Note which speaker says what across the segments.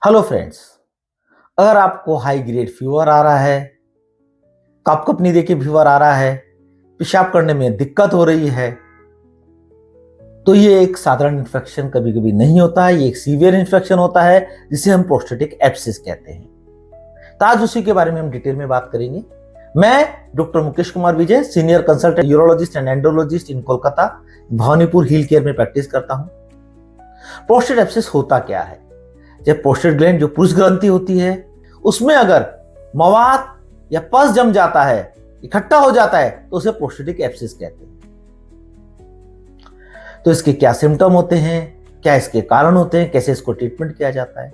Speaker 1: Hello friends, अगर आपको high grade fever आ रहा है, कपकपनी देखिए फीवर आ रहा है, पेशाब करने में दिक्कत हो रही है, तो ये एक साधारण इन्फेक्शन कभी कभी नहीं होता है। ये एक सीवियर इन्फेक्शन होता है जिसे हम प्रोस्टेटिक एब्सिस कहते हैं। तो आज उसी के बारे में हम डिटेल में बात करेंगे। मैं doctor Mukesh Kumar Vijay, senior consultant urologist and endologist in Kolkata, Bhawanipur heal care में प्रैक्टिस करता हूं। प्रोस्टेट एब्सिस होता क्या है? जब प्रोस्टेट ग्लैंड जो पुरुष ग्रंथि होती है उसमें अगर मवाद या पस जम जाता है, इकट्ठा हो जाता है, तो उसे प्रोस्टेटिक एब्सिस कहते हैं। तो इसके क्या सिम्टम होते हैं, क्या इसके कारण होते हैं, कैसे इसको ट्रीटमेंट किया जाता है,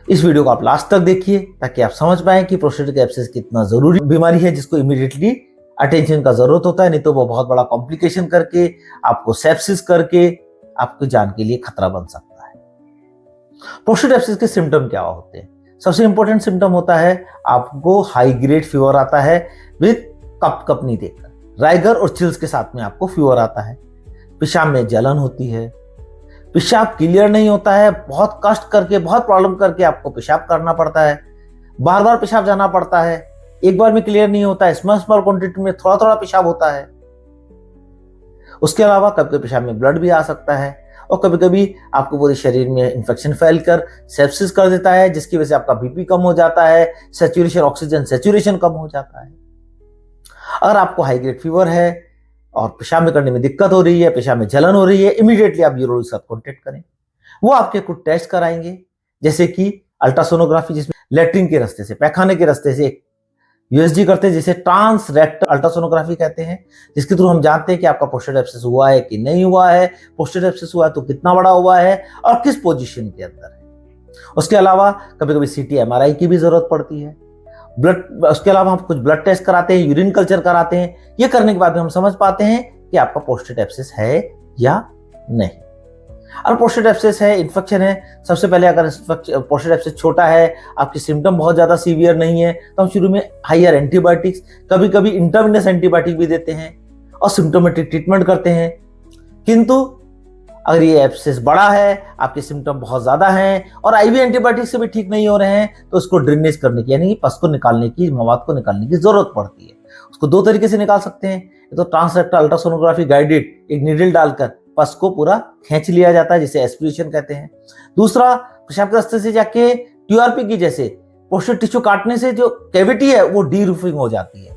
Speaker 1: इस वीडियो को आप लास्ट तक देखिए ताकि आप समझ पाए कि प्रोस्टेटिक एब्सिस कितना जरूरी बीमारी है जिसको इमीडिएटली अटेंशन का जरूरत होता है, नहीं तो वो बहुत बड़ा कॉम्प्लिकेशन करके आपको सेप्सिस करके आपकी जान के लिए खतरा बन सकता है। प्रोस्टेट एब्सिस के सिम्टम क्या होते हैं? सबसे इंपॉर्टेंट सिम्टम होता है आपको हाई ग्रेड फीवर आता है विद कपकपनी देखकर, राइगर और चिल्स के साथ में आपको फीवर आता है। पेशाब में जलन होती है, पेशाब क्लियर नहीं होता है, बहुत कष्ट करके, बहुत प्रॉब्लम करके आपको पेशाब करना पड़ता है, बार बार पेशाब जाना पड़ता है, एक बार में क्लियर नहीं होता है, स्मॉल स्मॉल क्वांटिटी में थोड़ा थोड़ा पेशाब होता है। उसके अलावा कभी कभी पेशाब में ब्लड भी आ सकता है और कभी कभी आपको पूरे शरीर में इंफेक्शन फैलकर सेप्सिस कर देता है, जिसकी वजह से आपका बीपी कम हो जाता है, सैचुरेशन, ऑक्सीजन सैचुरेशन कम हो जाता है। अगर आपको हाई ग्रेड फीवर है और पेशाब में करने में दिक्कत हो रही है, पेशाब में जलन हो रही है, इमीडिएटली आप यूरोलॉजिस्ट के साथ कॉन्टेक्ट करें। वो आपके कुछ टेस्ट कराएंगे, जैसे कि अल्ट्रासोनोग्राफी, जिसमें लेटरिन के रास्ते से, पैखाने के रास्ते से एक यूएसजी करते हैं, जिसे ट्रांस रेक्टल अल्ट्रासोनोग्राफी कहते हैं, जिसके थ्रू हम जानते हैं कि आपका प्रोस्टेट एब्सिस हुआ है कि नहीं हुआ है, प्रोस्टेट एब्सिस हुआ है तो कितना बड़ा हुआ है और किस पोजीशन के अंदर है। उसके अलावा कभी कभी सीटी एमआरआई की भी जरूरत पड़ती है। उसके अलावा हम कुछ ब्लड टेस्ट कराते हैं, यूरिन कल्चर कराते हैं। ये करने के बाद हम समझ पाते हैं कि आपका प्रोस्टेट एब्सिस है या नहीं। और प्रोस्टेट एब्सिस है, इन्फेक्शन है, सबसे पहले अगर प्रोस्टेट एब्सिस छोटा है, आपकी सिम्टम बहुत ज्यादा सीवियर नहीं है, तो हम शुरू में हायर एंटीबायोटिक्स, कभी कभी इंटरवेनस एंटीबायोटिक भी देते हैं और सिम्टोमेटिक ट्रीटमेंट करते हैं। किंतु अगर ये एब्सिस बड़ा है, आपके सिम्टम बहुत ज्यादा हैं और आईवी एंटीबायोटिक से भी ठीक नहीं हो रहे हैं, तो उसको ड्रेनेज करने की, यानी पस को निकालने की, मवाद को निकालने की जरूरत पड़ती है। उसको दो तरीके से निकाल सकते हैं। तो ट्रांसरेक्टल अल्ट्रासोनोग्राफी गाइडेड एक नीडल डालकर पस को पूरा खींच लिया जाता है, जिसे एस्पिरेशन कहते हैं। दूसरा, पेशाब के रास्ते से जाके टीआरपी की जैसे प्रोस्टेट टिश्यू काटने से जो कैविटी है वो डी रूफिंग हो जाती है,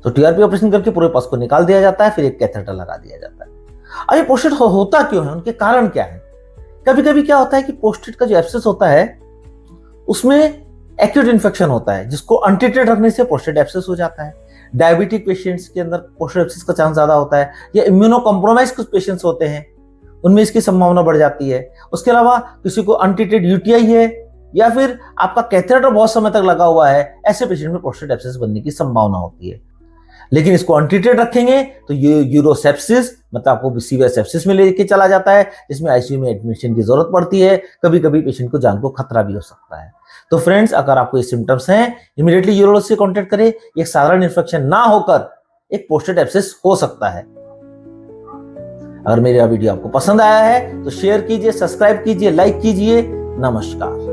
Speaker 1: तो टीआरपी ऑपरेशन करके पूरे पस को निकाल दिया जाता है, फिर एक कैथेटर लगा दिया जाता है। अब ये प्रोस्टेट होता क्यों है, उनके कारण क्या है? कभी कभी क्या होता है कि प्रोस्टेट का जो एब्सिस होता है उसमें एक्यूट इन्फेक्शन होता है, जिसको अनट्रीटेड रखने से प्रोस्टेट एब्सिस हो जाता है। डायबिटिक पेशेंट्स के अंदर प्रोस्टेट एब्सिस का चांस ज्यादा होता है, या इम्यूनो कॉम्प्रोमाइज कुछ पेशेंट्स होते हैं, उनमें इसकी संभावना बढ़ जाती है। उसके अलावा किसी को अनट्रीटेड यूटीआई है, या फिर आपका कैथेटर बहुत समय तक लगा हुआ है, ऐसे पेशेंट में प्रोस्टेट एब्सिस बनने की संभावना होती है। लेकिन इसको अनट्रीटेड रखेंगे तो ये यूरोसेप्सिस, मतलब आपको सीवियर सेप्सिस में लेके चला जाता है, जिसमें आईसीयू में एडमिशन की जरूरत पड़ती है, कभी कभी पेशेंट को जान को खतरा भी हो सकता है। तो फ्रेंड्स, अगर आपको ये सिम्टम्स हैं, इमीडिएटली यूरोलॉजिस्ट से कांटेक्ट करें। एक साधारण इन्फेक्शन ना होकर एक प्रोस्टेट एब्सिस हो सकता है। अगर मेरा वीडियो आपको पसंद आया है तो शेयर कीजिए, सब्सक्राइब कीजिए, लाइक कीजिए। नमस्कार।